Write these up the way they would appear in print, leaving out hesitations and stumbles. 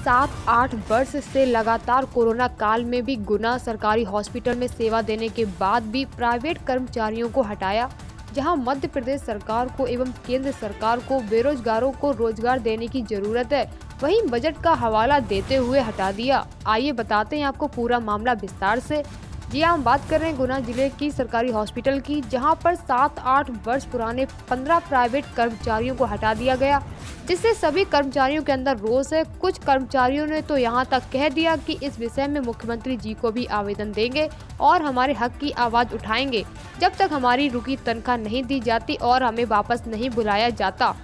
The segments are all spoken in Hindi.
7-8 वर्ष से लगातार कोरोना काल में भी गुना सरकारी हॉस्पिटल में सेवा देने के बाद भी प्राइवेट कर्मचारियों को हटाया, जहां मध्य प्रदेश सरकार को एवं केंद्र सरकार को बेरोजगारों को रोजगार देने की जरूरत है, वहीं बजट का हवाला देते हुए हटा दिया। आइए बताते हैं आपको पूरा मामला विस्तार से। जी हम बात कर रहे हैं गुना जिले की सरकारी हॉस्पिटल की, जहां पर 7-8 वर्ष पुराने 15 प्राइवेट कर्मचारियों को हटा दिया गया, जिससे सभी कर्मचारियों के अंदर रोष है। कुछ कर्मचारियों ने तो यहां तक कह दिया कि इस विषय में मुख्यमंत्री जी को भी आवेदन देंगे और हमारे हक की आवाज उठाएंगे जब तक हमारी रुकी तनख्वाह नहीं दी जाती और हमें वापस नहीं बुलाया जाता,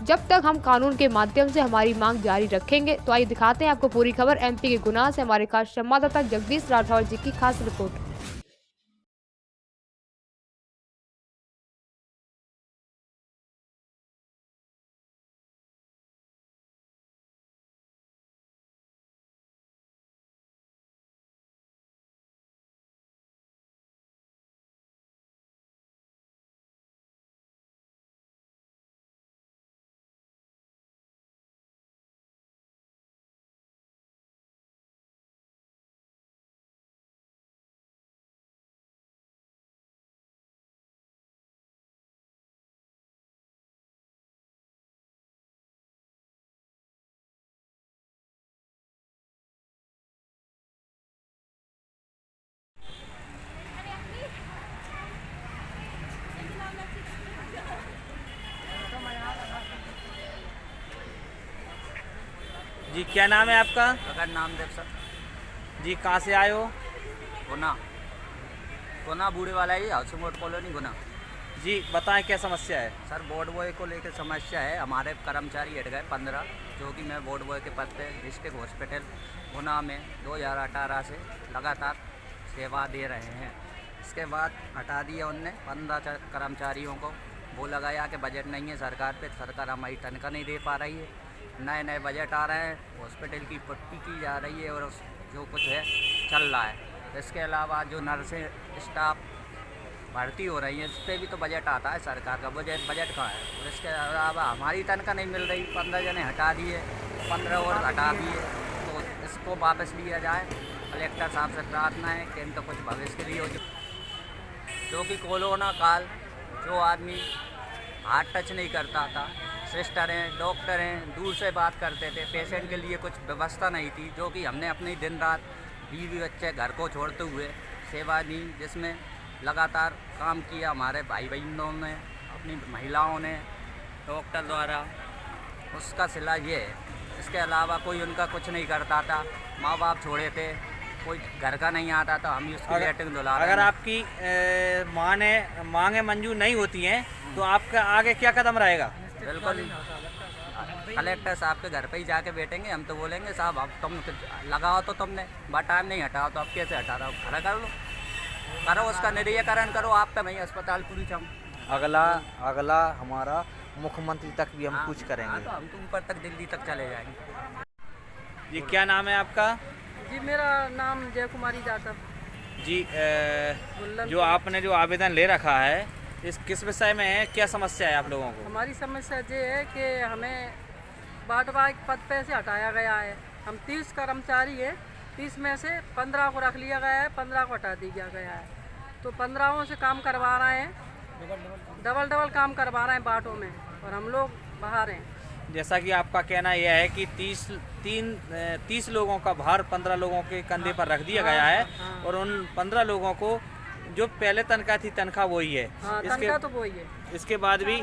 जब तक हम कानून के माध्यम से हमारी मांग जारी रखेंगे। तो आइए दिखाते हैं आपको पूरी खबर। एमपी के गुना से हमारे खास संवाददाता जगदीश राठौर जी की खास रिपोर्ट। जी क्या नाम है आपका? अगर नामदेव सर। जी कहाँ से आए हो? गुना गुना बूढ़े वाला ही हाउसिंग बोर्ड कॉलोनी गुना। जी बताएं क्या समस्या है? सर बोर्ड बॉय को लेकर समस्या है। हमारे कर्मचारी हट गए 15, जो कि मैं बोर्ड बॉय के पद पे डिस्ट्रिक्ट हॉस्पिटल गुना में 2018 से लगातार सेवा दे रहे हैं। इसके बाद हटा दिया उनने 15 कर्मचारियों को। वो लगाया कि बजट नहीं है सरकार पे, सरकार हमारी तनख्वाह नहीं दे पा रही है। नए नए बजट आ रहे हैं, हॉस्पिटल की पट्टी की जा रही है और जो कुछ है चल रहा है। इसके अलावा जो नर्सें स्टाफ भर्ती हो रही है, इस पर भी तो बजट आता है सरकार का। बजट कहाँ है? और इसके अलावा हमारी तनख्वाह नहीं मिल रही। 15 जने हटा दिए, 15 और हटा दिए, तो इसको वापस लिया जाए। कलेक्टर साहब से प्रार्थना है कि इनका कुछ भविष्य के लिए हो, जो कि कोरोना काल जो आदमी हाथ टच नहीं करता था, सिस्टर हैं, डॉक्टर हैं, दूर से बात करते थे, पेशेंट के लिए कुछ व्यवस्था नहीं थी, जो कि हमने अपनी दिन रात बीवी बच्चे घर को छोड़ते हुए सेवा दी, जिसमें लगातार काम किया हमारे भाई बहनों ने, अपनी महिलाओं ने, डॉक्टर द्वारा। उसका सिला ये है। इसके अलावा कोई उनका कुछ नहीं करता था। माँ बाप छोड़े थे, कोई घर का नहीं आता था, हम उसकी लेटरिंग धुला रहे हैं। अगर आपकी मांगें मंजूर नहीं होती हैं तो आपका आगे क्या कदम रहेगा? बिल्कुल कलेक्टर साहब के घर पे ही जाके बैठेंगे। हम तो बोलेंगे साहब अब तुम लगाओ, तो तुमने टाइम नहीं हटाओ तो अब कैसे हटा रहा हो? खड़ा कर लो, करो उसका निराकरण करो। आप पे मैं अस्पताल पूरी चाहूँ। अगला हमारा मुख्यमंत्री तक भी हम कुछ करेंगे। तो हम तो ऊपर तक, दिल्ली तक चले जाएंगे। जी क्या नाम है आपका? जी मेरा नाम जय कुमारी जाटव। जी जो आपने जो आवेदन ले रखा है, इस किस विषय में है? क्या समस्या है आप लोगों को? हमारी समस्या ये है कि हमें बाटवाई पद पे से हटाया गया है। हम 30 कर्मचारी हैं, 30 में से 15 को रख लिया गया है, 15 को हटा दिया गया है। तो 15 से काम करवा रहे हैं, डबल काम करवा रहे हैं बाटों में, और हम लोग बाहर हैं। जैसा कि आपका कहना यह है कि 30 लोगों का भार 15 लोगों के कंधे पर रख दिया गया है, और उन 15 लोगों को जो पहले तनख्वाह थी, तनख्वाह वही है। तनख्वाह तो वही है। इसके बाद भी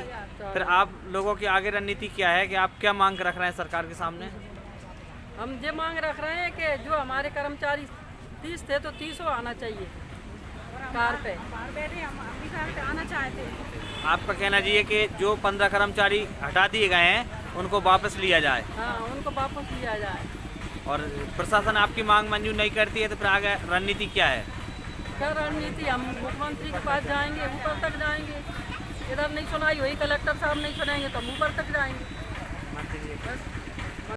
फिर आप लोगों की आगे रणनीति क्या है कि आप क्या मांग रख रहे हैं सरकार के सामने? हम ये मांग रख रहे हैं कि जो हमारे कर्मचारी 30 थे तो 30 आना चाहिए कार पे। आना चाहते हैं। आपका कहना चाहिए कि जो 15 कर्मचारी हटा दिए गए हैं उनको वापस लिया जाए। हाँ, उनको वापस लिया जाए। और प्रशासन आपकी मांग मंजूर नहीं करती है तो फिर आगे रणनीति क्या है? क्या रणनीति? हम मुख्यमंत्री के पास जाएंगे, ऊपर तक जाएंगे। इधर नहीं सुनाई हुई, कलेक्टर साहब नहीं सुनाएंगे तो हम ऊपर तक जाएंगे। बस।